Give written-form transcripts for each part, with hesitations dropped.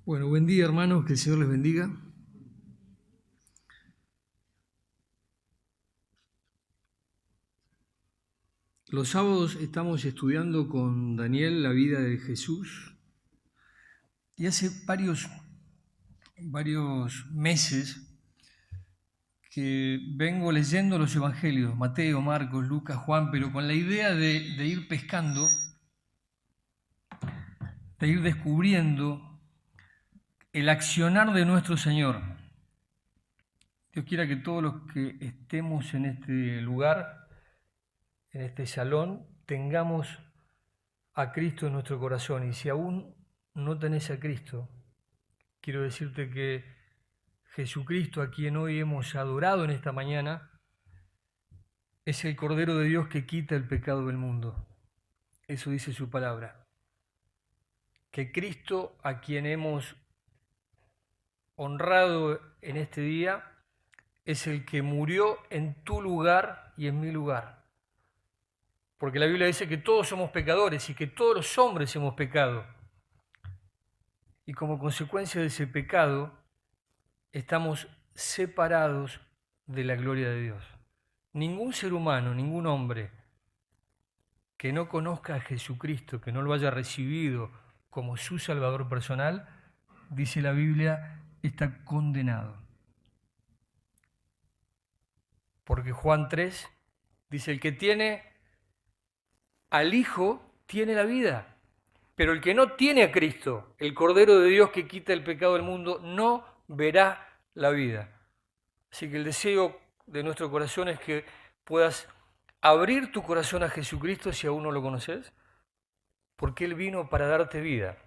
Bueno, buen día hermanos, que el Señor les bendiga. Los sábados estamos estudiando con Daniel la vida de Jesús y hace varios meses que vengo leyendo los evangelios, Mateo, Marcos, Lucas, Juan, pero con la idea de ir pescando, de ir descubriendo el accionar de nuestro Señor. Dios quiera que todos los que estemos en este lugar, en este salón, tengamos a Cristo en nuestro corazón. Y si aún no tenés a Cristo, quiero decirte que Jesucristo, a quien hoy hemos adorado en esta mañana, es el Cordero de Dios que quita el pecado del mundo. Eso dice su palabra. Que Cristo, a quien hemos honrado en este día, es el que murió en tu lugar y en mi lugar. Porque la Biblia dice que todos somos pecadores y que todos los hombres hemos pecado. Y como consecuencia de ese pecado, estamos separados de la gloria de Dios. Ningún ser humano, ningún hombre que no conozca a Jesucristo, que no lo haya recibido como su Salvador personal, dice la Biblia, está condenado. Porque Juan 3 dice, el que tiene al Hijo tiene la vida, pero el que no tiene a Cristo, el Cordero de Dios que quita el pecado del mundo, no verá la vida. Así que el deseo de nuestro corazón es que puedas abrir tu corazón a Jesucristo si aún no lo conoces, porque Él vino para darte vida,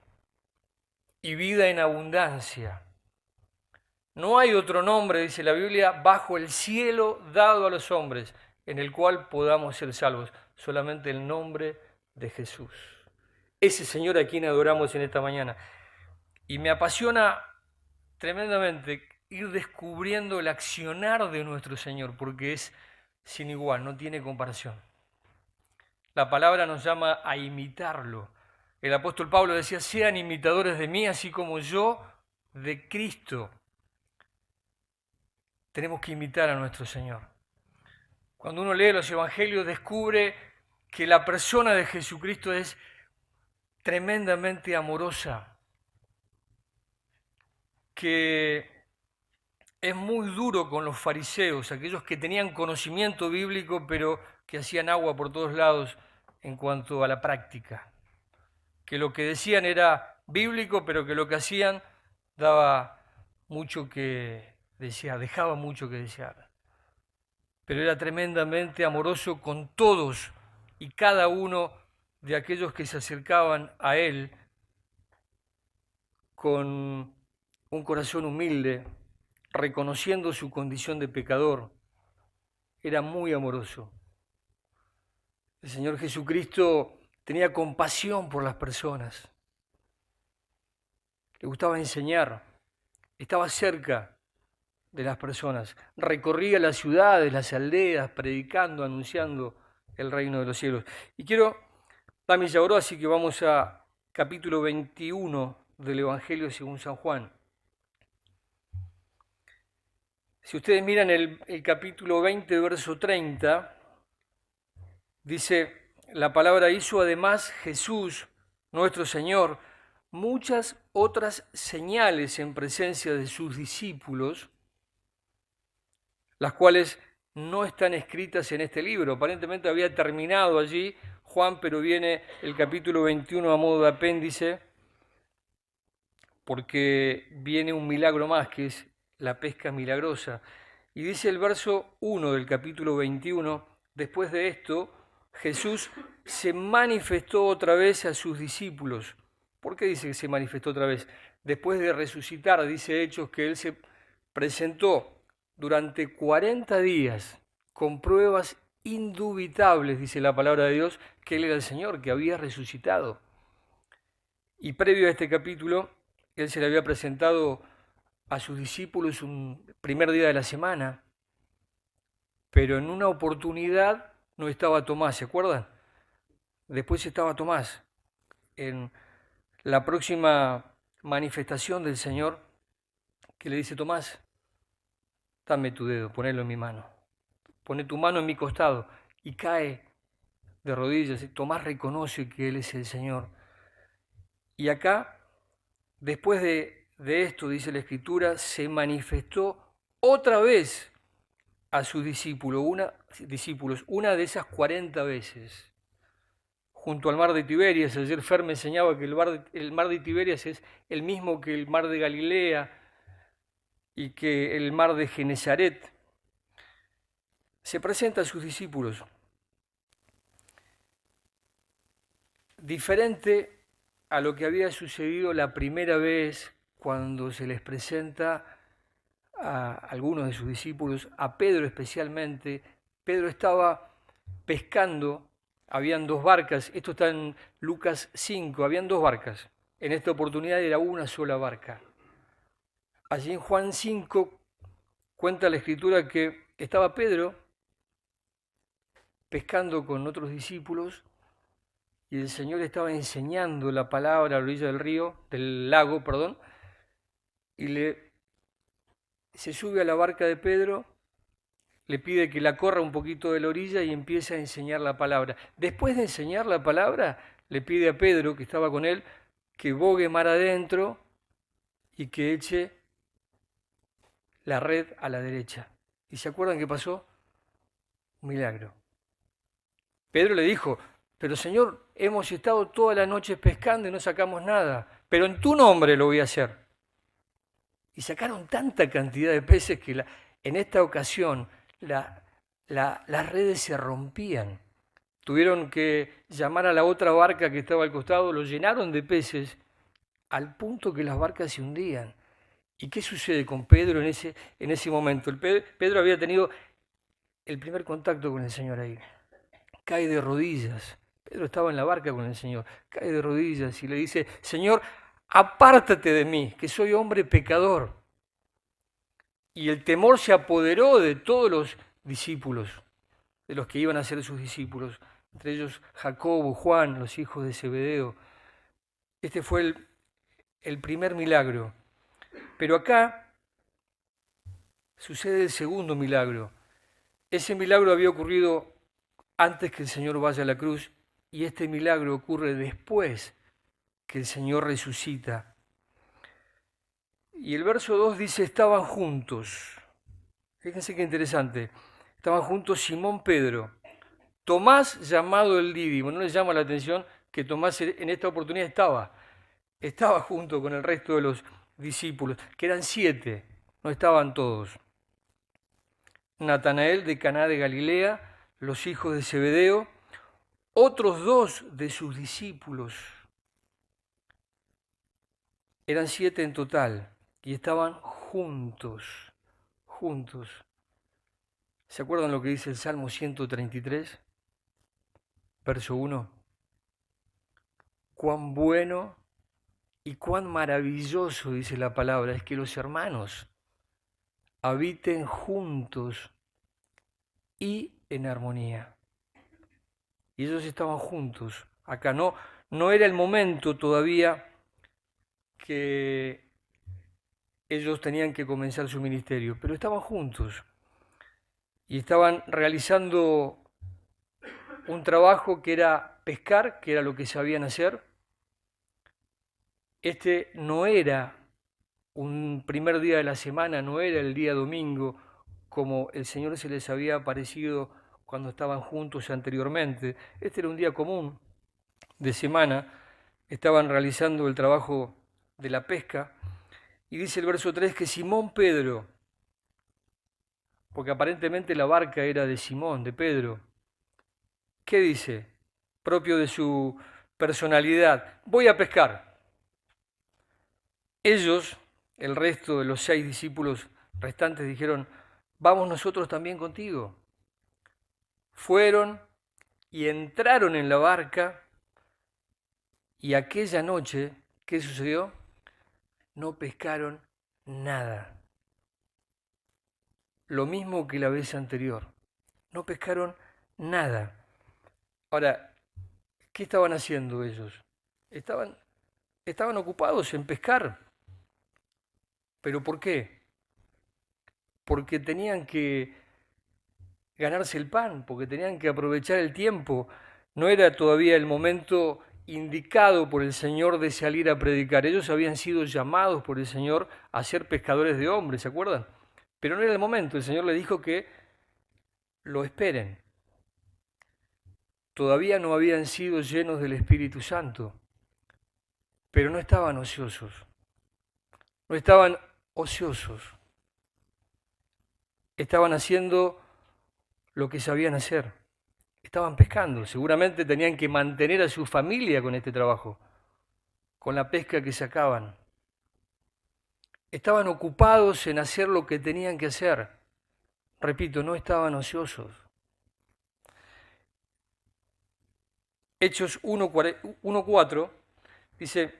y vida en abundancia. No hay otro nombre, dice la Biblia, bajo el cielo dado a los hombres, en el cual podamos ser salvos, solamente el nombre de Jesús. Ese Señor a quien adoramos en esta mañana. Y me apasiona tremendamente ir descubriendo el accionar de nuestro Señor, porque es sin igual, no tiene comparación. La palabra nos llama a imitarlo. El apóstol Pablo decía, sean imitadores de mí, así como yo de Cristo. Tenemos que imitar a nuestro Señor. Cuando uno lee los evangelios, descubre que la persona de Jesucristo es tremendamente amorosa, que es muy duro con los fariseos, aquellos que tenían conocimiento bíblico, pero que hacían agua por todos lados en cuanto a la práctica. Que lo que decían era bíblico, pero que lo que hacían daba mucho que desear, dejaba mucho que desear. Pero era tremendamente amoroso con todos y cada uno de aquellos que se acercaban a él con un corazón humilde, reconociendo su condición de pecador. Era muy amoroso. El Señor Jesucristo tenía compasión por las personas. Le gustaba enseñar. Estaba cerca de las personas. Recorría las ciudades, las aldeas, predicando, anunciando el reino de los cielos. Y quiero, Dami ya oró, así que vamos a capítulo 21 del Evangelio según San Juan. Si ustedes miran el capítulo 20, verso 30, dice, la palabra hizo además Jesús, nuestro Señor, muchas otras señales en presencia de sus discípulos, las cuales no están escritas en este libro. Aparentemente había terminado allí Juan, pero viene el capítulo 21 a modo de apéndice, porque viene un milagro más, que es la pesca milagrosa. Y dice el verso 1 del capítulo 21, después de esto, Jesús se manifestó otra vez a sus discípulos. ¿Por qué dice que se manifestó otra vez? Después de resucitar, dice Hechos que Él se presentó durante 40 días con pruebas indubitables, dice la palabra de Dios, que Él era el Señor, que había resucitado. Y previo a este capítulo, Él se le había presentado a sus discípulos un primer día de la semana, pero en una oportunidad no estaba Tomás, ¿se acuerdan? Después estaba Tomás. En la próxima manifestación del Señor que le dice: Tomás, dame tu dedo, ponelo en mi mano, pone tu mano en mi costado, y cae de rodillas. Y Tomás reconoce que Él es el Señor. Y acá, después de esto, dice la Escritura, se manifestó otra vez a sus discípulos, una de esas 40 veces, junto al mar de Tiberias. Ayer Fer me enseñaba que el mar de Tiberias es el mismo que el mar de Galilea y que el mar de Genesaret. Se presenta a sus discípulos. Diferente a lo que había sucedido la primera vez cuando se les presenta a algunos de sus discípulos, a Pedro especialmente. Pedro estaba pescando, habían dos barcas, esto está en Lucas 5, habían dos barcas, en esta oportunidad era una sola barca. Allí en Juan 5 cuenta la Escritura que estaba Pedro pescando con otros discípulos y el Señor estaba enseñando la palabra a la orilla del lago, y se sube a la barca de Pedro, le pide que la corra un poquito de la orilla y empieza a enseñar la palabra. Después de enseñar la palabra, le pide a Pedro, que estaba con él, que bogue mar adentro y que eche la red a la derecha. ¿Y se acuerdan qué pasó? Un milagro. Pedro le dijo: pero Señor, hemos estado toda la noche pescando y no sacamos nada, pero en tu nombre lo voy a hacer. Y sacaron tanta cantidad de peces que en esta ocasión las redes se rompían. Tuvieron que llamar a la otra barca que estaba al costado, lo llenaron de peces al punto que las barcas se hundían. ¿Y qué sucede con Pedro en ese momento? Pedro había tenido el primer contacto con el Señor ahí. Cae de rodillas. Pedro estaba en la barca con el Señor. Cae de rodillas y le dice: Señor, apártate de mí, que soy hombre pecador. Y el temor se apoderó de todos los discípulos, de los que iban a ser sus discípulos, entre ellos Jacobo, Juan, los hijos de Zebedeo. Este fue el primer milagro. Pero acá sucede el segundo milagro. Ese milagro había ocurrido antes que el Señor vaya a la cruz, y este milagro ocurre después que el Señor resucita. Y el verso 2 dice: estaban juntos. Fíjense qué interesante. Estaban juntos Simón Pedro, Tomás llamado el Dídimo. ¿No les llama la atención que Tomás en esta oportunidad estaba junto con el resto de los discípulos, que eran 7, no estaban todos? Natanael de Caná de Galilea, los hijos de Zebedeo, otros 2 de sus discípulos. Eran 7 en total y estaban juntos. ¿Se acuerdan lo que dice el Salmo 133, verso 1? Cuán bueno y cuán maravilloso, dice la palabra, es que los hermanos habiten juntos y en armonía. Y ellos estaban juntos. Acá no era el momento todavía que ellos tenían que comenzar su ministerio, pero estaban juntos y estaban realizando un trabajo que era pescar, que era lo que sabían hacer. Este no era un primer día de la semana, no era el día domingo, como el Señor se les había aparecido cuando estaban juntos anteriormente. Este era un día común de semana, estaban realizando el trabajo de la pesca, y dice el verso 3 que Simón Pedro, porque aparentemente la barca era de Simón, de Pedro, ¿qué dice? Propio de su personalidad: voy a pescar. Ellos, el resto de los 6 discípulos restantes, dijeron: vamos nosotros también contigo. Fueron y entraron en la barca, y aquella noche, ¿qué sucedió? No pescaron nada. Lo mismo que la vez anterior. No pescaron nada. Ahora, ¿qué estaban haciendo ellos? Estaban estaban ocupados en pescar. ¿Pero por qué? Porque tenían que ganarse el pan, porque tenían que aprovechar el tiempo. No era todavía el momento indicado por el Señor de salir a predicar. Ellos habían sido llamados por el Señor a ser pescadores de hombres, ¿se acuerdan? Pero no era el momento. El Señor les dijo que lo esperen. Todavía no habían sido llenos del Espíritu Santo, pero no estaban ociosos. No estaban ociosos. Estaban haciendo lo que sabían hacer. Estaban pescando. Seguramente tenían que mantener a su familia con este trabajo, con la pesca que sacaban. Estaban ocupados en hacer lo que tenían que hacer. Repito, no estaban ociosos. Hechos 1:4 dice,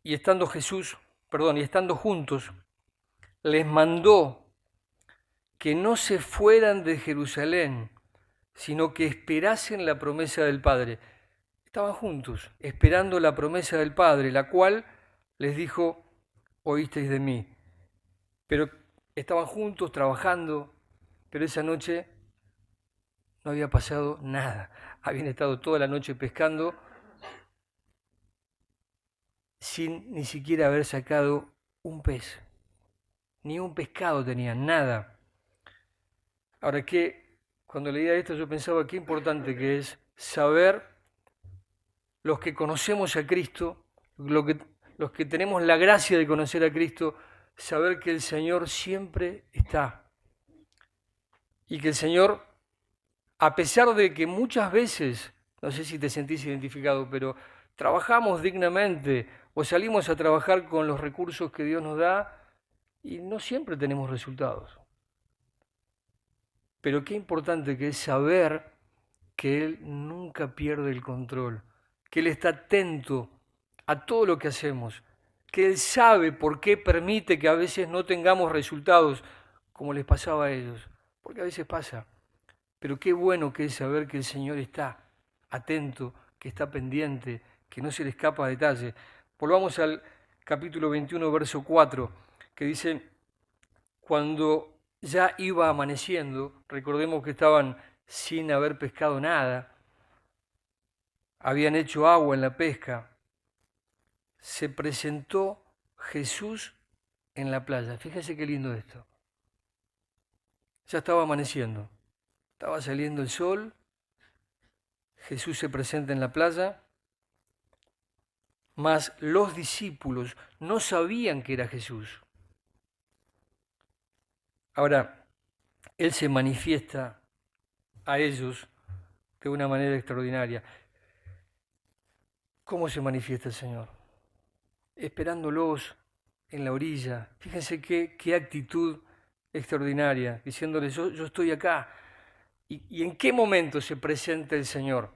y estando juntos, les mandó que no se fueran de Jerusalén, sino que esperasen la promesa del Padre. Estaban juntos, esperando la promesa del Padre, la cual les dijo, oísteis de mí. Pero estaban juntos trabajando, pero esa noche no había pasado nada. Habían estado toda la noche pescando sin ni siquiera haber sacado un pez. Ni un pescado tenían, nada. Ahora, cuando leía esto yo pensaba qué importante que es saber, los que conocemos a Cristo, los que tenemos la gracia de conocer a Cristo, saber que el Señor siempre está. Y que el Señor, a pesar de que muchas veces, no sé si te sentís identificado, pero trabajamos dignamente o salimos a trabajar con los recursos que Dios nos da y no siempre tenemos resultados. Pero qué importante que es saber que Él nunca pierde el control, que Él está atento a todo lo que hacemos, que Él sabe por qué permite que a veces no tengamos resultados como les pasaba a ellos, porque a veces pasa. Pero qué bueno que es saber que el Señor está atento, que está pendiente, que no se le escapa detalle. Volvamos al capítulo 21, verso 4, que dice, cuando ya iba amaneciendo, recordemos que estaban sin haber pescado nada, habían hecho agua en la pesca, se presentó Jesús en la playa. Fíjense qué lindo esto. Ya estaba amaneciendo, estaba saliendo el sol, Jesús se presenta en la playa, mas los discípulos no sabían que era Jesús. Ahora, Él se manifiesta a ellos de una manera extraordinaria. ¿Cómo se manifiesta el Señor? Esperándolos en la orilla. Fíjense qué actitud extraordinaria, diciéndoles, yo estoy acá. ¿Y en qué momento se presenta el Señor?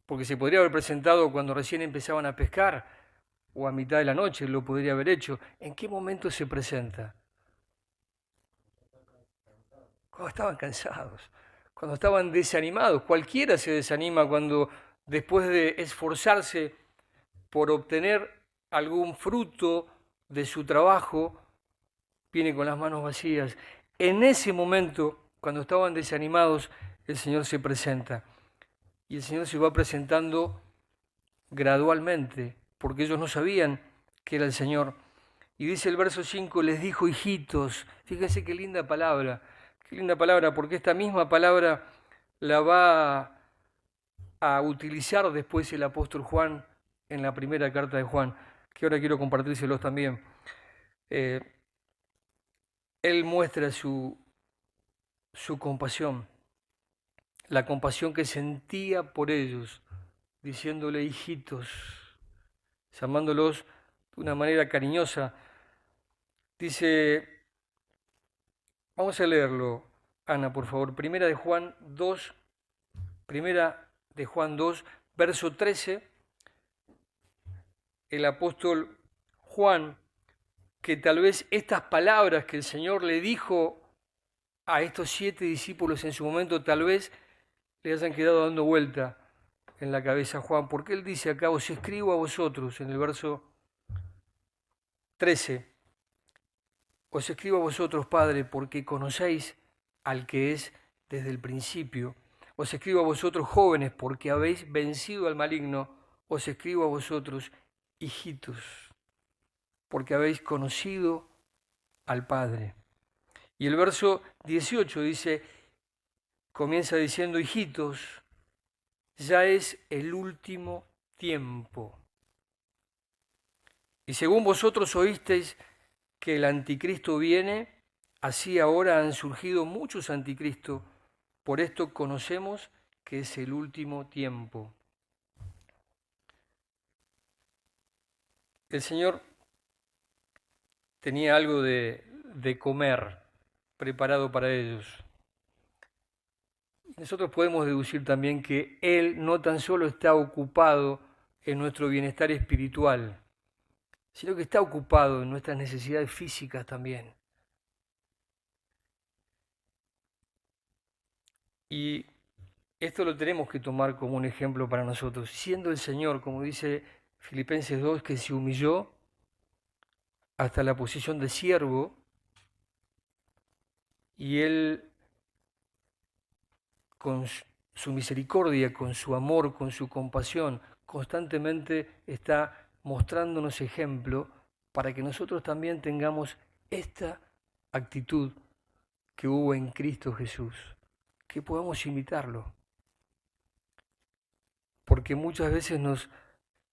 Porque se podría haber presentado cuando recién empezaban a pescar, o a mitad de la noche lo podría haber hecho. ¿En qué momento se presenta? Cuando estaban cansados, cuando estaban desanimados. Cualquiera se desanima cuando después de esforzarse por obtener algún fruto de su trabajo, viene con las manos vacías. En ese momento, cuando estaban desanimados, el Señor se presenta. Y el Señor se va presentando gradualmente, porque ellos no sabían que era el Señor. Y dice el verso 5, les dijo hijitos. Fíjense qué linda palabra, porque esta misma palabra la va a utilizar después el apóstol Juan en la primera carta de Juan, que ahora quiero compartírselos también. Él muestra su compasión, la compasión que sentía por ellos, diciéndole hijitos, llamándolos de una manera cariñosa. Dice, vamos a leerlo, Ana, por favor, primera de Juan 2, verso 13, el apóstol Juan, que tal vez estas palabras que el Señor le dijo a estos 7 discípulos en su momento, tal vez le hayan quedado dando vuelta en la cabeza a Juan, porque él dice acá, os escribo a vosotros, en el verso 13, os escribo a vosotros, Padre, porque conocéis al que es desde el principio. Os escribo a vosotros, jóvenes, porque habéis vencido al maligno. Os escribo a vosotros, hijitos, porque habéis conocido al Padre. Y el verso 18 dice, comienza diciendo, hijitos, ya es el último tiempo. Y según vosotros oísteis que el anticristo viene, así ahora han surgido muchos anticristos. Por esto conocemos que es el último tiempo. El Señor tenía algo de comer preparado para ellos. Nosotros podemos deducir también que Él no tan solo está ocupado en nuestro bienestar espiritual, sino que está ocupado en nuestras necesidades físicas también. Y esto lo tenemos que tomar como un ejemplo para nosotros, siendo el Señor, como dice Filipenses 2, que se humilló hasta la posición de siervo, y Él con su misericordia, con su amor, con su compasión, constantemente está mostrándonos ejemplo para que nosotros también tengamos esta actitud que hubo en Cristo Jesús, que podamos imitarlo. Porque muchas veces nos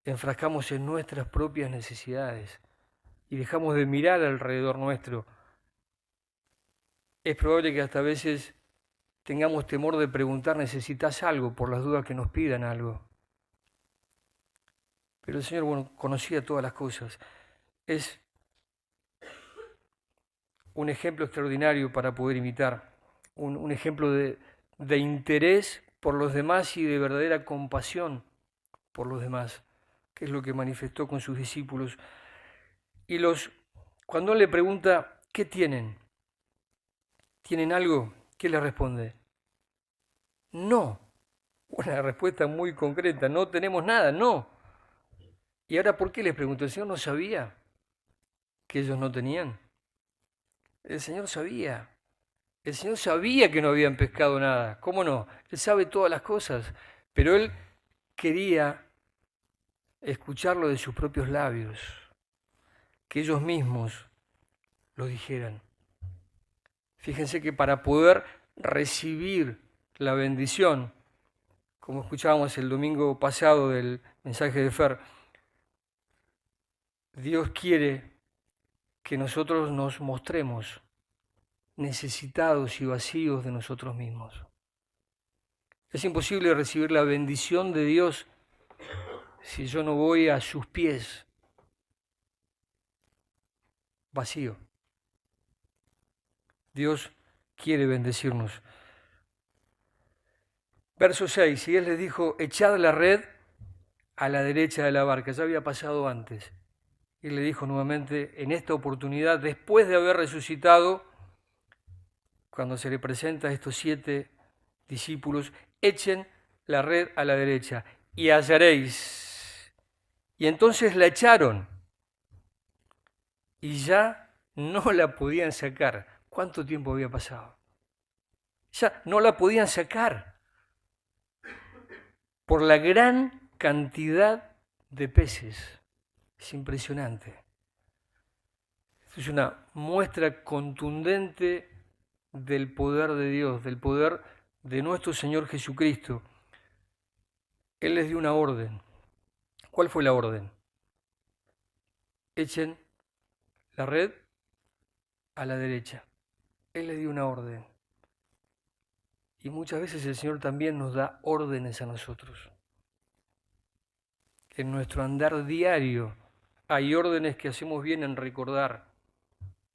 enfrascamos en nuestras propias necesidades y dejamos de mirar alrededor nuestro. Es probable que hasta a veces tengamos temor de preguntar, ¿necesitas algo? Por las dudas que nos pidan algo. Pero el Señor, bueno, conocía todas las cosas. Es un ejemplo extraordinario para poder imitar, un ejemplo de interés por los demás y de verdadera compasión por los demás, que es lo que manifestó con sus discípulos. Y cuando él le pregunta, ¿qué tienen? ¿Tienen algo? ¿Qué le responde? No. Una respuesta muy concreta, no tenemos nada, no. ¿Y ahora por qué les preguntó? ¿El Señor no sabía que ellos no tenían? El Señor sabía. El Señor sabía que no habían pescado nada. ¿Cómo no? Él sabe todas las cosas. Pero Él quería escucharlo de sus propios labios, que ellos mismos lo dijeran. Fíjense que para poder recibir la bendición, como escuchábamos el domingo pasado del mensaje de Fer, Dios quiere que nosotros nos mostremos necesitados y vacíos de nosotros mismos. Es imposible recibir la bendición de Dios si yo no voy a sus pies vacío. Dios quiere bendecirnos. Verso 6, y Él les dijo, echad la red a la derecha de la barca. Ya había pasado antes. Y le dijo nuevamente, en esta oportunidad, después de haber resucitado, cuando se le presenta a estos 7 discípulos, echen la red a la derecha y hallaréis. Y entonces la echaron y ya no la podían sacar. ¿Cuánto tiempo había pasado? Ya no la podían sacar por la gran cantidad de peces. Es impresionante. Es una muestra contundente del poder de Dios, del poder de nuestro Señor Jesucristo. Él les dio una orden. ¿Cuál fue la orden? Echen la red a la derecha. Él les dio una orden. Y muchas veces el Señor también nos da órdenes a nosotros. En nuestro andar diario hay órdenes que hacemos bien en recordar.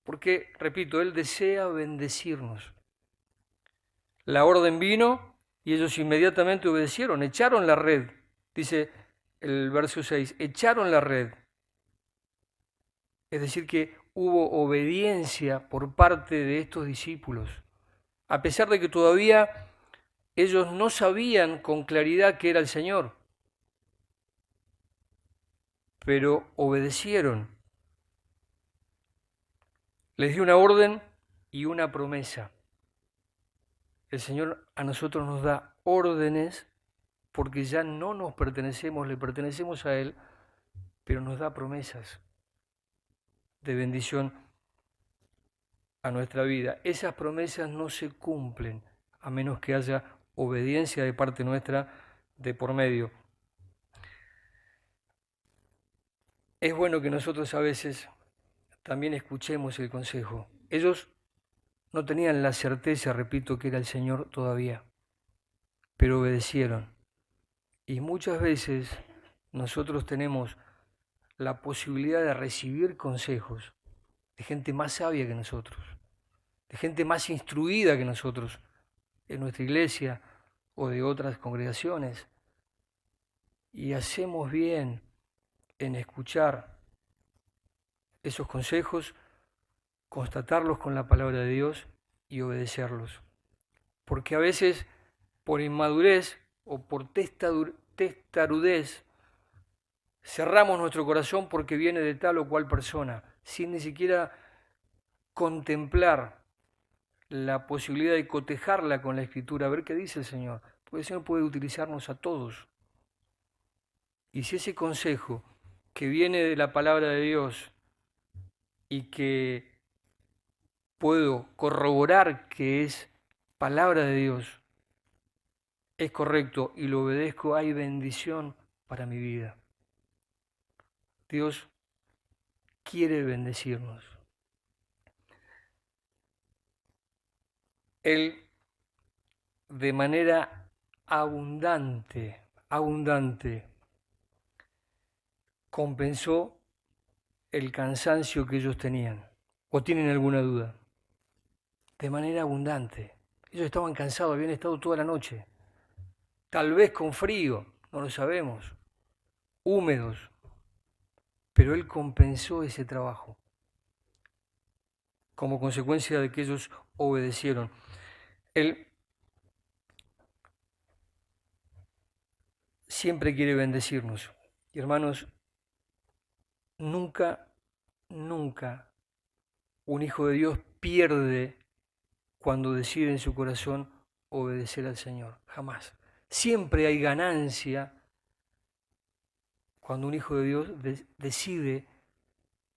Porque, repito, Él desea bendecirnos. La orden vino y ellos inmediatamente obedecieron, echaron la red. Dice el verso 6, echaron la red. Es decir, que hubo obediencia por parte de estos discípulos. A pesar de que todavía ellos no sabían con claridad que era el Señor. pero obedecieron. Les dio una orden y una promesa. El Señor a nosotros nos da órdenes porque ya no nos pertenecemos, le pertenecemos a Él, pero nos da promesas de bendición a nuestra vida. Esas promesas no se cumplen a menos que haya obediencia de parte nuestra de por medio. Es bueno que nosotros a veces también escuchemos el consejo. Ellos no tenían la certeza, repito, que era el Señor todavía, pero obedecieron. Y muchas veces nosotros tenemos la posibilidad de recibir consejos de gente más sabia que nosotros, de gente más instruida que nosotros en nuestra iglesia o de otras congregaciones. Y hacemos bien en escuchar esos consejos, constatarlos con la palabra de Dios y obedecerlos. Porque a veces por inmadurez o por testarudez cerramos nuestro corazón porque viene de tal o cual persona, sin ni siquiera contemplar la posibilidad de cotejarla con la Escritura, a ver qué dice el Señor. Porque el Señor puede utilizarnos a todos. Y si ese consejo que viene de la palabra de Dios y que puedo corroborar que es palabra de Dios, es correcto y lo obedezco, hay bendición para mi vida. Dios quiere bendecirnos. Él de manera abundante, compensó el cansancio que ellos tenían. ¿O tienen alguna duda? De manera abundante. Ellos estaban cansados, habían estado toda la noche. Tal vez con frío, no lo sabemos. Húmedos. Pero Él compensó ese trabajo como consecuencia de que ellos obedecieron. Él siempre quiere bendecirnos. Y hermanos, nunca un hijo de Dios pierde cuando decide en su corazón obedecer al Señor. Jamás. Siempre hay ganancia cuando un hijo de Dios decide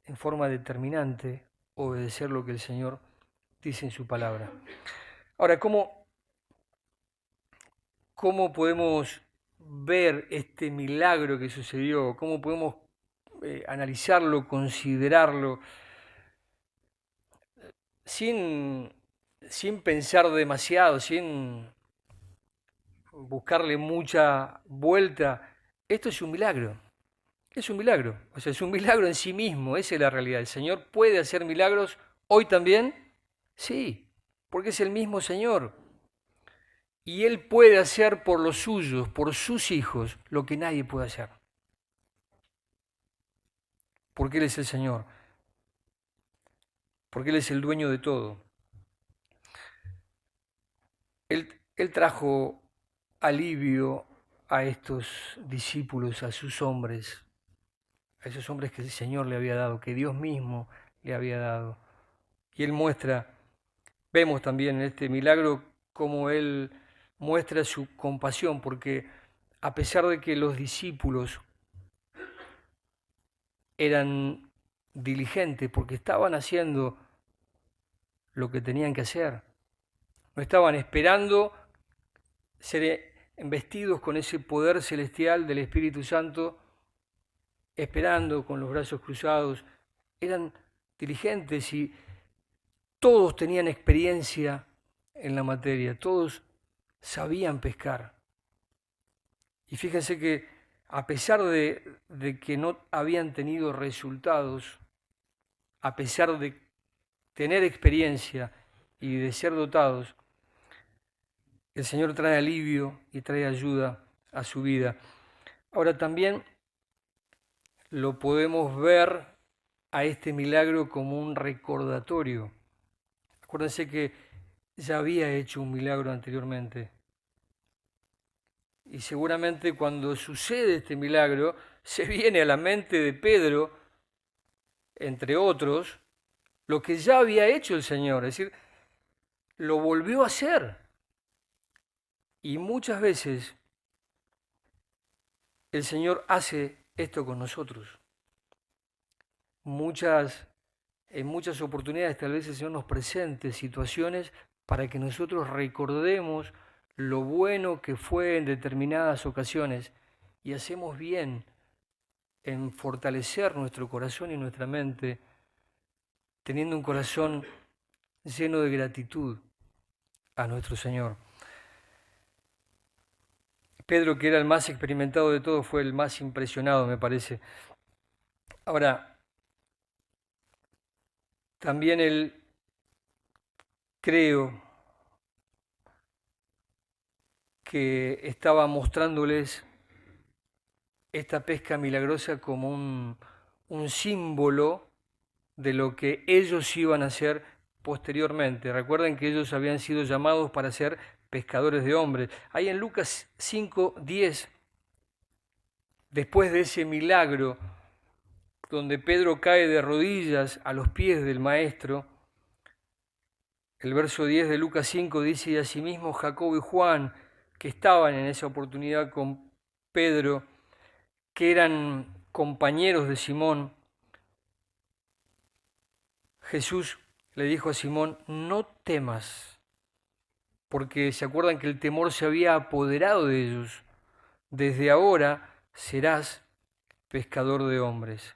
en forma determinante obedecer lo que el Señor dice en su palabra. Ahora, ¿cómo podemos ver este milagro que sucedió? ¿Cómo podemos analizarlo, considerarlo, sin pensar demasiado, sin buscarle mucha vuelta? Esto es un milagro. Es un milagro. O sea, es un milagro en sí mismo. Esa es la realidad. ¿El Señor puede hacer milagros hoy también? Sí, porque es el mismo Señor. Y Él puede hacer por los suyos, por sus hijos, lo que nadie puede hacer. Porque Él es el Señor. Porque Él es el dueño de todo. Él trajo alivio a estos discípulos, a sus hombres, a esos hombres que el Señor le había dado, que Dios mismo le había dado. Y Él vemos también en este milagro cómo Él muestra su compasión, porque a pesar de que los discípulos eran diligentes, porque estaban haciendo lo que tenían que hacer, no estaban esperando ser embestidos con ese poder celestial del Espíritu Santo, esperando con los brazos cruzados, eran diligentes y todos tenían experiencia en la materia, todos sabían pescar. Y fíjense que a pesar de que no habían tenido resultados, a pesar de tener experiencia y de ser dotados, el Señor trae alivio y trae ayuda a su vida. Ahora también lo podemos ver a este milagro como un recordatorio. Acuérdense que ya había hecho un milagro anteriormente. Y seguramente cuando sucede este milagro, se viene a la mente de Pedro, entre otros, lo que ya había hecho el Señor, es decir, lo volvió a hacer. Y muchas veces el Señor hace esto con nosotros. En muchas oportunidades tal vez el Señor nos presente situaciones para que nosotros recordemos lo bueno que fue en determinadas ocasiones y hacemos bien en fortalecer nuestro corazón y nuestra mente, teniendo un corazón lleno de gratitud a nuestro Señor. Pedro, que era el más experimentado de todos, fue el más impresionado, me parece. Ahora, también él, creo, que estaba mostrándoles esta pesca milagrosa como un símbolo de lo que ellos iban a hacer posteriormente. Recuerden que ellos habían sido llamados para ser pescadores de hombres. Ahí en Lucas 5:10, después de ese milagro donde Pedro cae de rodillas a los pies del Maestro, el verso 10 de Lucas 5 dice: y asimismo Jacobo y Juan, que estaban en esa oportunidad con Pedro, que eran compañeros de Simón, Jesús le dijo a Simón: no temas, porque se acuerdan que el temor se había apoderado de ellos. Desde ahora serás pescador de hombres.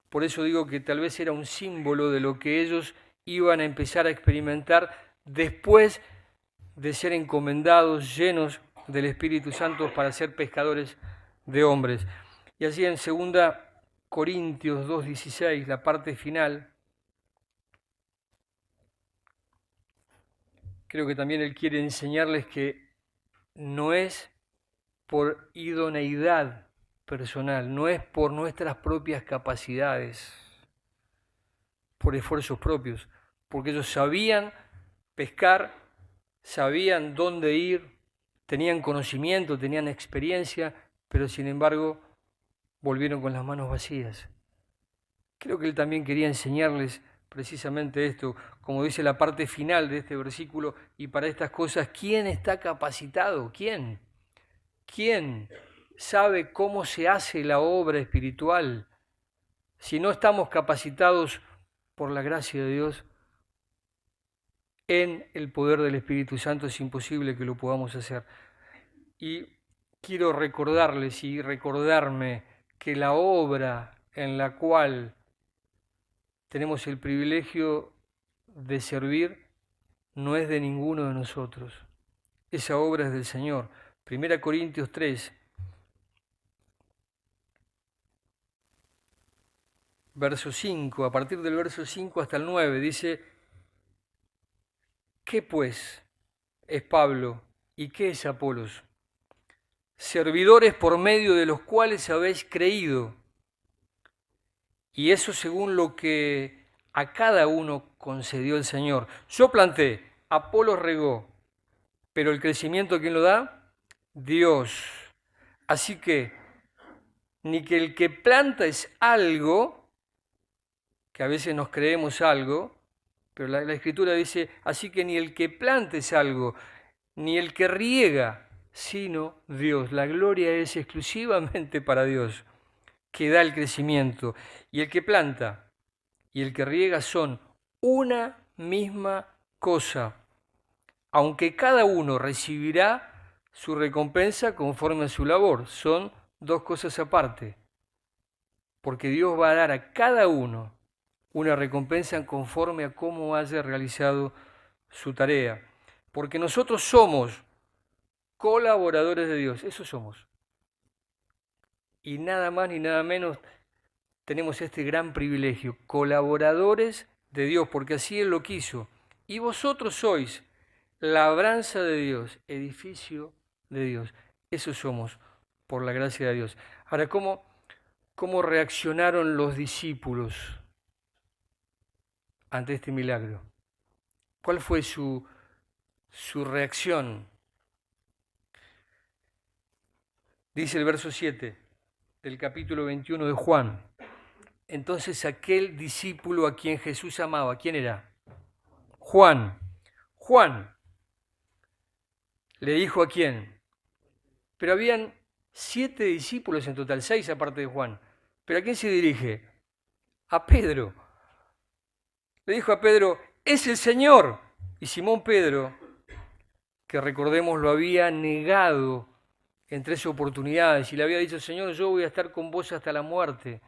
Por eso digo que tal vez era un símbolo de lo que ellos iban a empezar a experimentar después de ser encomendados, llenos del Espíritu Santo para ser pescadores de hombres. Y así en 2 Corintios 2:16, la parte final, creo que también él quiere enseñarles que no es por idoneidad personal, no es por nuestras propias capacidades, por esfuerzos propios, porque ellos sabían pescar, sabían dónde ir, tenían conocimiento, tenían experiencia, pero sin embargo volvieron con las manos vacías. Creo que él también quería enseñarles precisamente esto, como dice la parte final de este versículo: y para estas cosas, ¿quién está capacitado? ¿Quién? ¿Quién sabe cómo se hace la obra espiritual? Si no estamos capacitados por la gracia de Dios, en el poder del Espíritu Santo es imposible que lo podamos hacer. Y quiero recordarles y recordarme que la obra en la cual tenemos el privilegio de servir no es de ninguno de nosotros. Esa obra es del Señor. 1 Corintios 3, verso 5, a partir del verso 5 hasta el 9, dice: ¿qué pues es Pablo y qué es Apolos? Servidores por medio de los cuales habéis creído, y eso según lo que a cada uno concedió el Señor. Yo planté, Apolos regó, pero el crecimiento, ¿quién lo da? Dios. Así que ni que el que planta es algo, que a veces nos creemos algo, pero la Escritura dice: así que ni el que planta es algo, ni el que riega, sino Dios. La gloria es exclusivamente para Dios, que da el crecimiento. Y el que planta y el que riega son una misma cosa, aunque cada uno recibirá su recompensa conforme a su labor. Son dos cosas aparte, porque Dios va a dar a cada uno una recompensa conforme a cómo haya realizado su tarea. Porque nosotros somos colaboradores de Dios, eso somos. Y nada más ni nada menos tenemos este gran privilegio, colaboradores de Dios, porque así Él lo quiso. Y vosotros sois labranza de Dios, edificio de Dios. Eso somos, por la gracia de Dios. Ahora, ¿cómo reaccionaron los discípulos ante este milagro? ¿Cuál fue su reacción? Dice el verso 7, del capítulo 21 de Juan. Entonces aquel discípulo a quien Jesús amaba, ¿quién era? Juan. Juan le dijo a quién. Pero habían 7 discípulos en total, 6 aparte de Juan. ¿Pero a quién se dirige? A Pedro. Le dijo a Pedro, es el Señor. Y Simón Pedro, que recordemos lo había negado en 3 oportunidades y le había dicho, Señor, yo voy a estar con vos hasta la muerte.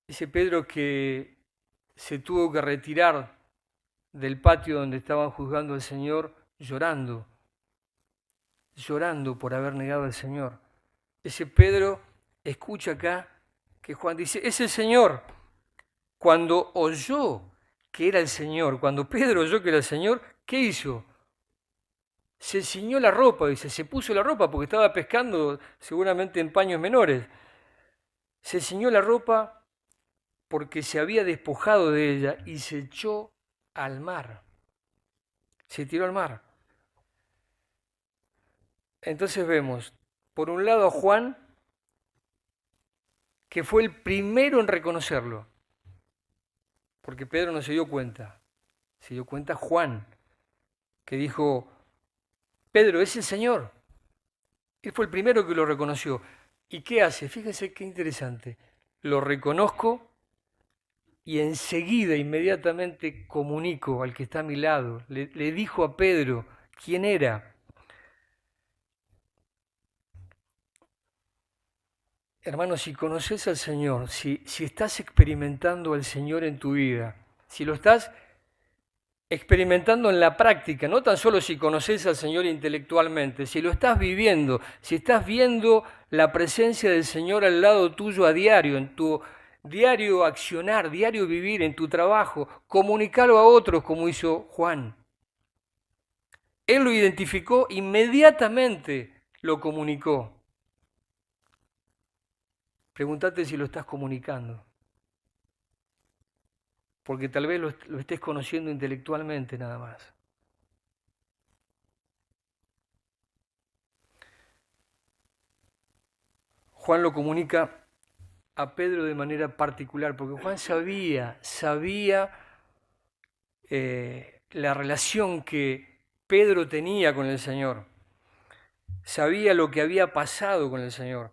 Ese Pedro que se tuvo que retirar del patio donde estaban juzgando al Señor llorando por haber negado al Señor. Ese Pedro escucha acá que Juan dice, es el Señor. Cuando oyó que era el Señor, cuando Pedro oyó que era el Señor, ¿qué hizo? Se ciñó la ropa, dice, se puso la ropa porque estaba pescando seguramente en paños menores. Se ciñó la ropa porque se había despojado de ella y se echó al mar. Se tiró al mar. Entonces vemos, por un lado a Juan, que fue el primero en reconocerlo, porque Pedro no se dio cuenta, se dio cuenta Juan, que dijo, Pedro, es el Señor. Él fue el primero que lo reconoció. ¿Y qué hace? Fíjense qué interesante. Lo reconozco y enseguida, inmediatamente comunico al que está a mi lado. Le dijo a Pedro quién era. Hermano, si conoces al Señor, si estás experimentando al Señor en tu vida, si lo estás experimentando en la práctica, no tan solo si conoces al Señor intelectualmente, si lo estás viviendo, si estás viendo la presencia del Señor al lado tuyo a diario, en tu diario accionar, diario vivir, en tu trabajo, comunicalo a otros como hizo Juan. Él lo identificó, inmediatamente lo comunicó. Pregúntate si lo estás comunicando, porque tal vez lo estés conociendo intelectualmente nada más. Juan lo comunica a Pedro de manera particular, porque Juan sabía la relación que Pedro tenía con el Señor, sabía lo que había pasado con el Señor.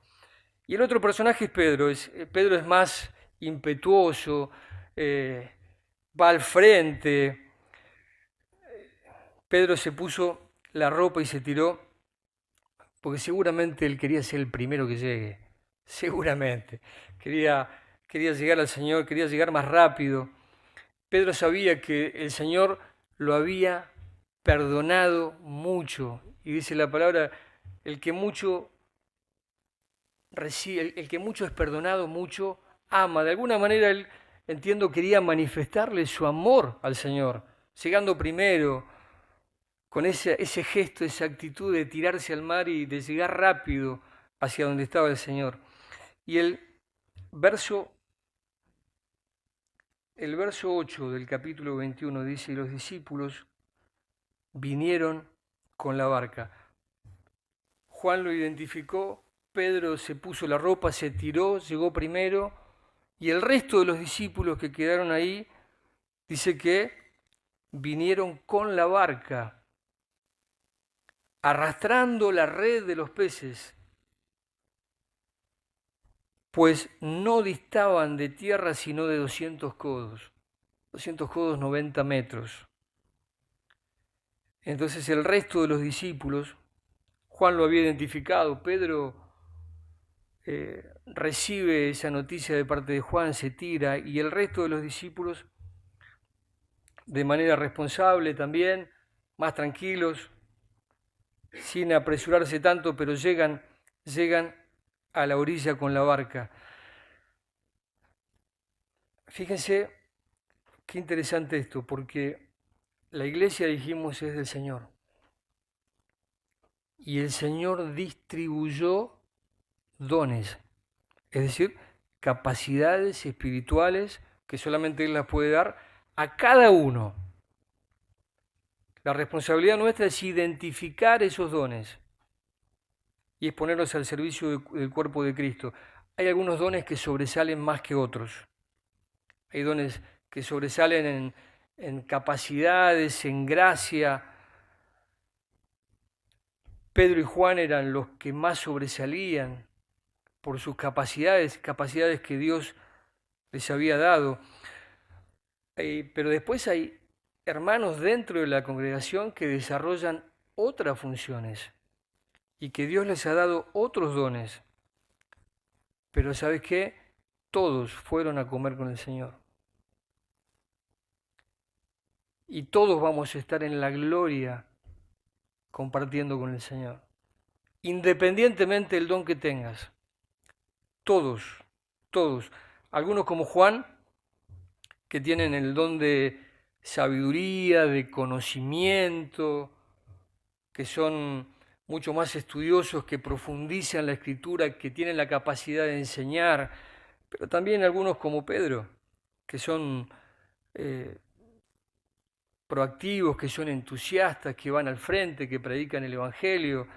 Y el otro personaje es Pedro. Pedro es más impetuoso, va al frente. Pedro se puso la ropa y se tiró, porque seguramente él quería ser el primero que llegue. Seguramente. Quería llegar al Señor, quería llegar más rápido. Pedro sabía que el Señor lo había perdonado mucho. Y dice la palabra, el que mucho recibe, el que mucho es perdonado, mucho ama. De alguna manera él, entiendo, quería manifestarle su amor al Señor, llegando primero, con ese gesto, esa actitud de tirarse al mar y de llegar rápido hacia donde estaba el Señor. Y el verso 8 del capítulo 21 dice, y los discípulos vinieron con la barca. Juan lo identificó, Pedro se puso la ropa, se tiró, llegó primero, y el resto de los discípulos que quedaron ahí, dice que vinieron con la barca, arrastrando la red de los peces, pues no distaban de tierra sino de 200 codos. 200 codos, 90 metros. Entonces el resto de los discípulos, Juan lo había identificado, Pedro recibe esa noticia de parte de Juan, se tira, y el resto de los discípulos, de manera responsable también, más tranquilos, sin apresurarse tanto, pero llegan a la orilla con la barca. Fíjense qué interesante esto, porque la iglesia, dijimos, es del Señor. Y el Señor distribuyó dones, es decir, capacidades espirituales que solamente Él las puede dar a cada uno. La responsabilidad nuestra es identificar esos dones y es ponernos al servicio del cuerpo de Cristo. Hay algunos dones que sobresalen más que otros. Hay dones que sobresalen en capacidades, en gracia. Pedro y Juan eran los que más sobresalían por sus capacidades, capacidades que Dios les había dado. Pero después hay hermanos dentro de la congregación que desarrollan otras funciones y que Dios les ha dado otros dones. Pero ¿sabes qué? Todos fueron a comer con el Señor. Y todos vamos a estar en la gloria compartiendo con el Señor. Independientemente del don que tengas. Todos, todos. Algunos como Juan, que tienen el don de sabiduría, de conocimiento, que son mucho más estudiosos, que profundizan la escritura, que tienen la capacidad de enseñar, pero también algunos como Pedro, que son proactivos, que son entusiastas, que van al frente, que predican el Evangelio.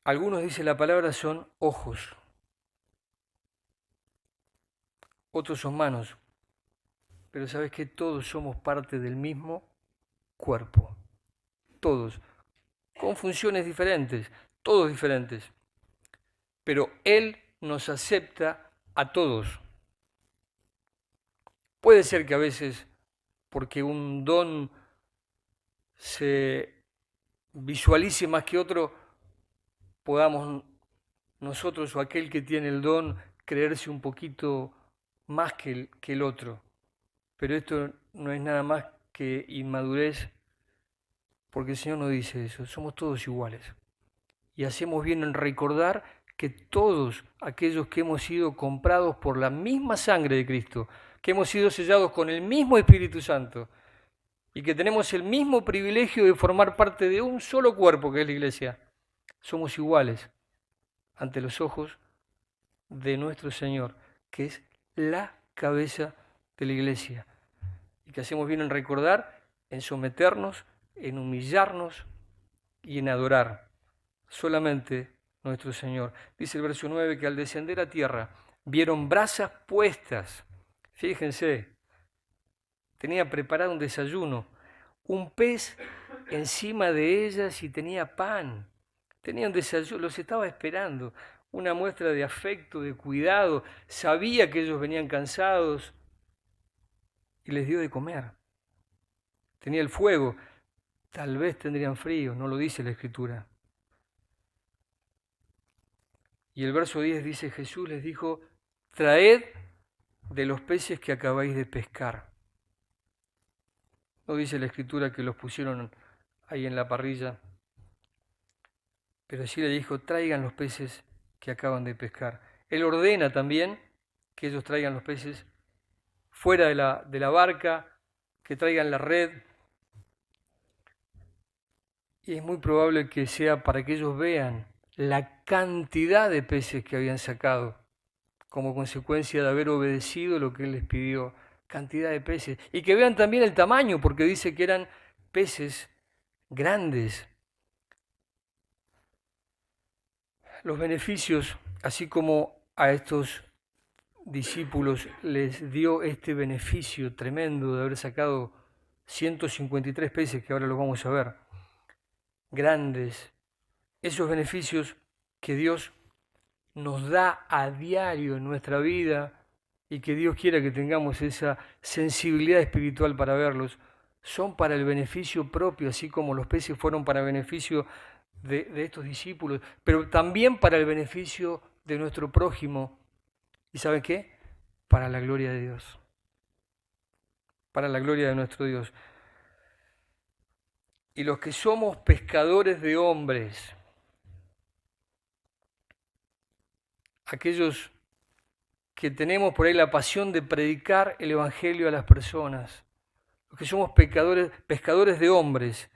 Algunos, dice la palabra, son ojos, otros son manos, pero sabes que todos somos parte del mismo cuerpo, todos, con funciones diferentes, todos diferentes, pero Él nos acepta a todos. Puede ser que a veces, porque un don se visualice más que otro, podamos nosotros o aquel que tiene el don creerse un poquito más que el otro. Pero esto no es nada más que inmadurez, porque el Señor no dice eso, somos todos iguales. Y hacemos bien en recordar que todos aquellos que hemos sido comprados por la misma sangre de Cristo, que hemos sido sellados con el mismo Espíritu Santo y que tenemos el mismo privilegio de formar parte de un solo cuerpo que es la Iglesia, somos iguales ante los ojos de nuestro Señor, que es la cabeza de la Iglesia. Y que hacemos bien en recordar, en someternos, en humillarnos y en adorar solamente nuestro Señor. Dice el verso 9 que al descender a tierra vieron brasas puestas. Fíjense, tenía preparado un desayuno, un pez encima de ellas y tenía pan. Tenía un desayuno, los estaba esperando, una muestra de afecto, de cuidado. Sabía que ellos venían cansados y les dio de comer. Tenía el fuego, tal vez tendrían frío, no lo dice la Escritura. Y el verso 10 dice, Jesús les dijo, traed de los peces que acabáis de pescar. No dice la Escritura que los pusieron ahí en la parrilla, pero sí le dijo, traigan los peces que acaban de pescar. Él ordena también que ellos traigan los peces fuera de la barca, que traigan la red. Y es muy probable que sea para que ellos vean la cantidad de peces que habían sacado como consecuencia de haber obedecido lo que Él les pidió, cantidad de peces. Y que vean también el tamaño, porque dice que eran peces grandes. Los beneficios, así como a estos discípulos les dio este beneficio tremendo de haber sacado 153 peces, que ahora los vamos a ver, grandes, esos beneficios que Dios nos da a diario en nuestra vida y que Dios quiera que tengamos esa sensibilidad espiritual para verlos, son para el beneficio propio, así como los peces fueron para el beneficio de estos discípulos, pero también para el beneficio de nuestro prójimo. ¿Y saben qué? Para la gloria de Dios. Para la gloria de nuestro Dios. Y los que somos pescadores de hombres, aquellos que tenemos por ahí la pasión de predicar el Evangelio a las personas, los que somos pescadores de hombres,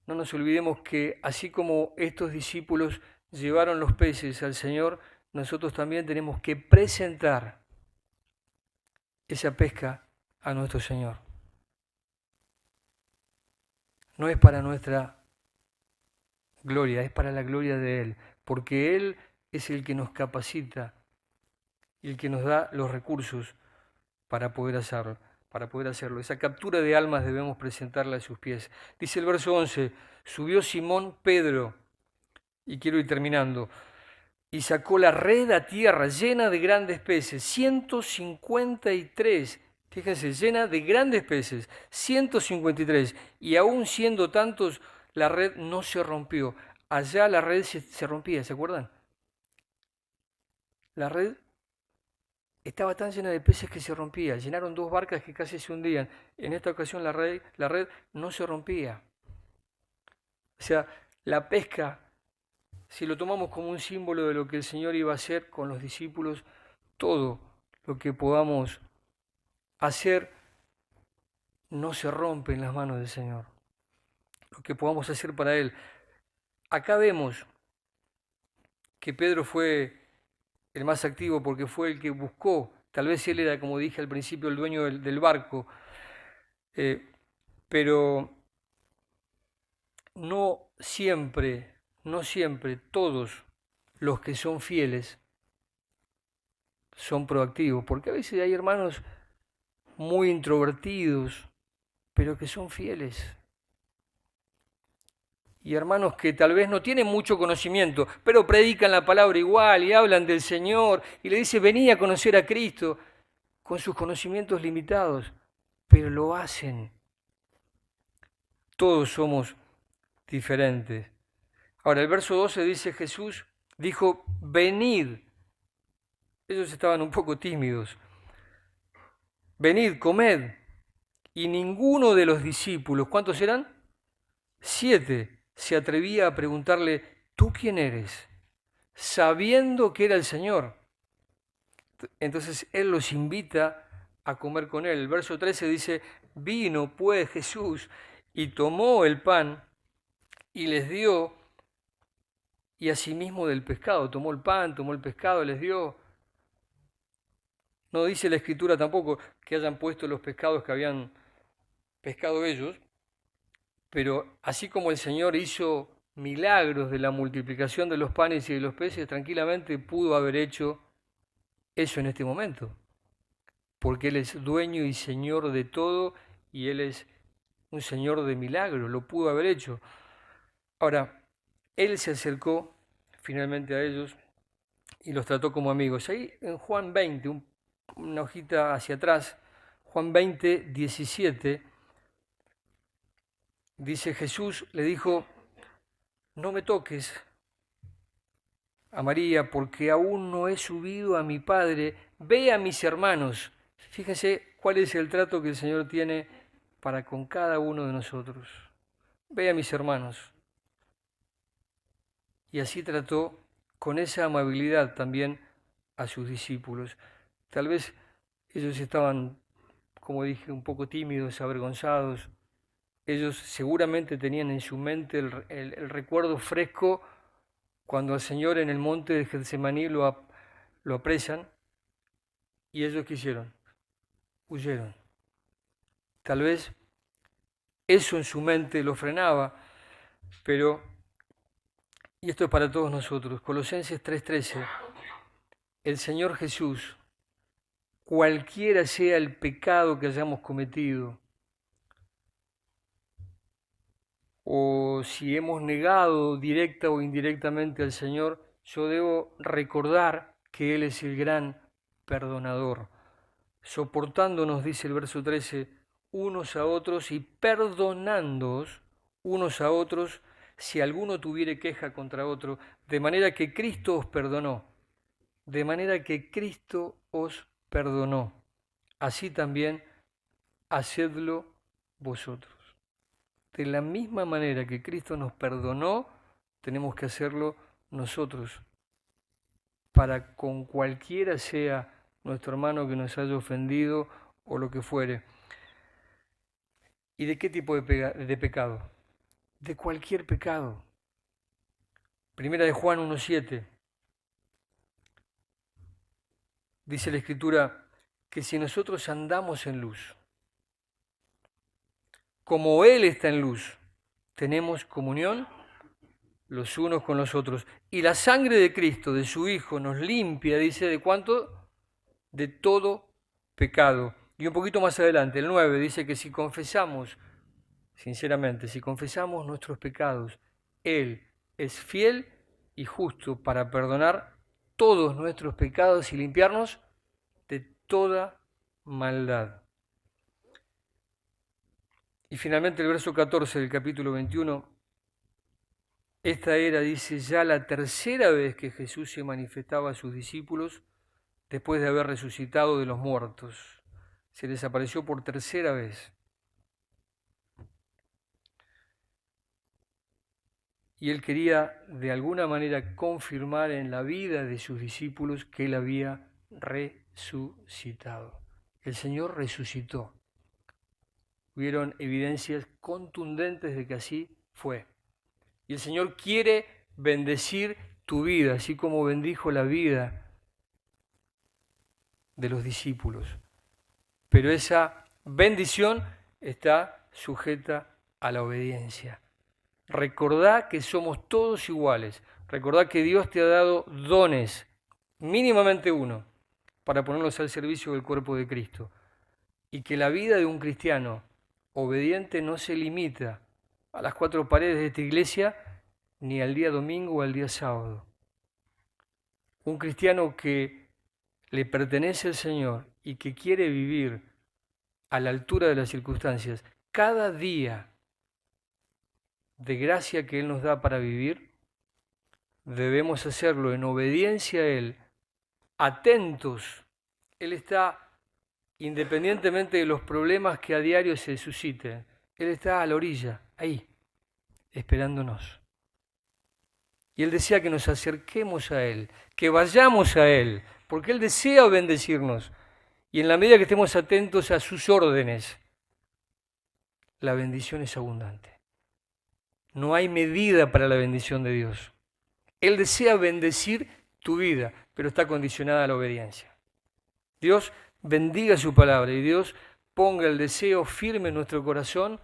no nos olvidemos que así como estos discípulos llevaron los peces al Señor, nosotros también tenemos que presentar esa pesca a nuestro Señor. No es para nuestra gloria, es para la gloria de Él, porque Él es el que nos capacita y el que nos da los recursos para poder hacerlo. Para poder hacerlo. Esa captura de almas debemos presentarla a sus pies. Dice el verso 11, subió Simón Pedro, y quiero ir terminando, y sacó la red a tierra llena de grandes peces, 153, fíjense, llena de grandes peces, 153, y aún siendo tantos, la red no se rompió. Allá la red se rompía, ¿se acuerdan? La red estaba tan llena de peces que se rompía. Llenaron 2 barcas que casi se hundían. En esta ocasión la red no se rompía. O sea, la pesca, si lo tomamos como un símbolo de lo que el Señor iba a hacer con los discípulos, todo lo que podamos hacer no se rompe en las manos del Señor. Lo que podamos hacer para Él. Acá vemos que Pedro fue el más activo porque fue el que buscó. Tal vez él era, como dije al principio, el dueño del barco, pero no siempre, no siempre todos los que son fieles son proactivos, porque a veces hay hermanos muy introvertidos, pero que son fieles. Y hermanos que tal vez no tienen mucho conocimiento, pero predican la palabra igual y hablan del Señor y le dicen, vení a conocer a Cristo con sus conocimientos limitados, pero lo hacen. Todos somos diferentes. Ahora, el verso 12 dice, Jesús dijo, venid. Ellos estaban un poco tímidos. Venid, comed. Y ninguno de los discípulos, ¿cuántos eran? 7, se atrevía a preguntarle, ¿tú quién eres? Sabiendo que era el Señor. Entonces Él los invita a comer con Él. El verso 13 dice, vino pues Jesús y tomó el pan y les dio, y asimismo del pescado. Tomó el pan, tomó el pescado, les dio. No dice la Escritura tampoco que hayan puesto los pescados que habían pescado ellos, pero así como el Señor hizo milagros de la multiplicación de los panes y de los peces, tranquilamente pudo haber hecho eso en este momento, porque Él es dueño y Señor de todo y Él es un Señor de milagros, lo pudo haber hecho. Ahora, Él se acercó finalmente a ellos y los trató como amigos. Ahí en Juan 20, una hojita hacia atrás, Juan 20, 17, dice Jesús, le dijo, no me toques a María porque aún no he subido a mi Padre, ve a mis hermanos. Fíjense cuál es el trato que el Señor tiene para con cada uno de nosotros. Ve a mis hermanos. Y así trató con esa amabilidad también a sus discípulos. Tal vez ellos estaban, como dije, un poco tímidos, avergonzados. Ellos seguramente tenían en su mente el recuerdo fresco cuando al Señor en el monte de Getsemaní lo apresan y ellos ¿qué hicieron? Huyeron. Tal vez eso en su mente lo frenaba, pero, y esto es para todos nosotros, Colosenses 3:13, el Señor Jesús, cualquiera sea el pecado que hayamos cometido, o si hemos negado directa o indirectamente al Señor, yo debo recordar que Él es el gran perdonador, soportándonos, dice el verso 13, unos a otros y perdonándoos unos a otros si alguno tuviere queja contra otro, de manera que Cristo os perdonó, de manera que Cristo os perdonó, así también hacedlo vosotros. De la misma manera que Cristo nos perdonó, tenemos que hacerlo nosotros, para con cualquiera sea nuestro hermano que nos haya ofendido o lo que fuere. ¿Y de qué tipo de pecado? De cualquier pecado. Primera de Juan 1:7. Dice la Escritura que si nosotros andamos en luz, como Él está en luz, tenemos comunión los unos con los otros. Y la sangre de Cristo, de su Hijo, nos limpia, dice, ¿de cuánto? De todo pecado. Y un poquito más adelante, el 9, dice que si confesamos, sinceramente, si confesamos nuestros pecados, Él es fiel y justo para perdonar todos nuestros pecados y limpiarnos de toda maldad. Y finalmente el verso 14 del capítulo 21, esta era, dice, ya la tercera vez que Jesús se manifestaba a sus discípulos después de haber resucitado de los muertos. Se les apareció por tercera vez. Y él quería de alguna manera confirmar en la vida de sus discípulos que él había resucitado. El Señor resucitó. Hubieron evidencias contundentes de que así fue. Y el Señor quiere bendecir tu vida, así como bendijo la vida de los discípulos. Pero esa bendición está sujeta a la obediencia. Recordá que somos todos iguales. Recordá que Dios te ha dado dones, mínimamente uno, para ponerlos al servicio del cuerpo de Cristo. Y que la vida de un cristiano obediente no se limita a las cuatro paredes de esta iglesia, ni al día domingo o al día sábado. Un cristiano que le pertenece al Señor y que quiere vivir a la altura de las circunstancias, cada día de gracia que Él nos da para vivir, debemos hacerlo en obediencia a Él, atentos. Él está, independientemente de los problemas que a diario se susciten, Él está a la orilla, ahí, esperándonos. Y Él desea que nos acerquemos a Él, que vayamos a Él, porque Él desea bendecirnos. Y en la medida que estemos atentos a sus órdenes, la bendición es abundante. No hay medida para la bendición de Dios. Él desea bendecir tu vida, pero está condicionada a la obediencia. Dios bendiga su palabra y Dios ponga el deseo firme en nuestro corazón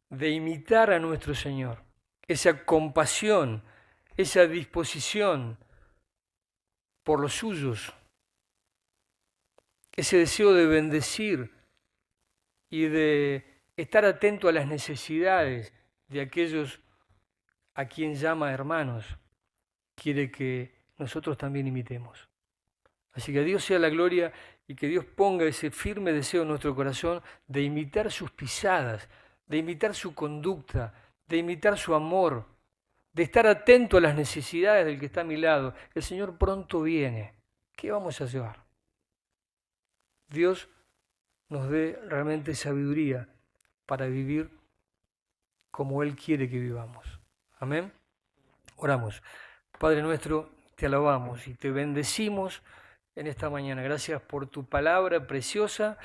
de imitar a nuestro Señor. Esa compasión, esa disposición por los suyos, ese deseo de bendecir y de estar atento a las necesidades de aquellos a quien llama hermanos, quiere que nosotros también imitemos. Así que a Dios sea la gloria y que Dios ponga ese firme deseo en nuestro corazón de imitar sus pisadas, de imitar su conducta, de imitar su amor, de estar atento a las necesidades del que está a mi lado. El Señor pronto viene. ¿Qué vamos a llevar? Dios nos dé realmente sabiduría para vivir como Él quiere que vivamos. Amén. Oramos. Padre nuestro, te alabamos y te bendecimos en esta mañana. Gracias por tu palabra preciosa,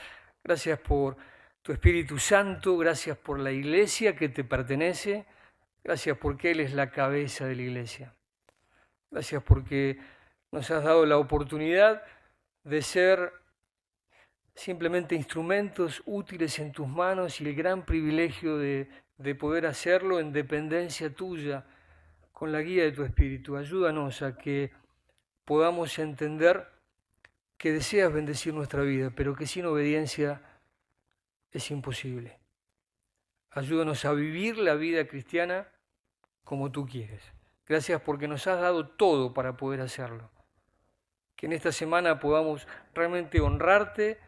gracias por tu Espíritu Santo, gracias por la iglesia que te pertenece, gracias porque Él es la cabeza de la iglesia. Gracias porque nos has dado la oportunidad de ser simplemente instrumentos útiles en tus manos y el gran privilegio de poder hacerlo en dependencia tuya, con la guía de tu Espíritu. Ayúdanos a que podamos entender que deseas bendecir nuestra vida, pero que sin obediencia es imposible. Ayúdanos a vivir la vida cristiana como tú quieres. Gracias porque nos has dado todo para poder hacerlo. Que en esta semana podamos realmente honrarte,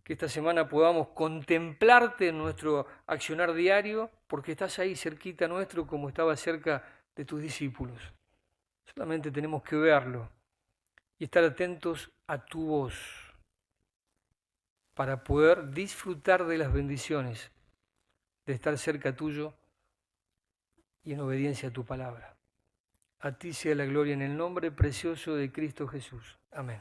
que esta semana podamos contemplarte en nuestro accionar diario, porque estás ahí cerquita nuestro como estaba cerca de tus discípulos. Solamente tenemos que verlo y estar atentos a tu voz para poder disfrutar de las bendiciones de estar cerca tuyo y en obediencia a tu palabra. A ti sea la gloria en el nombre precioso de Cristo Jesús. Amén.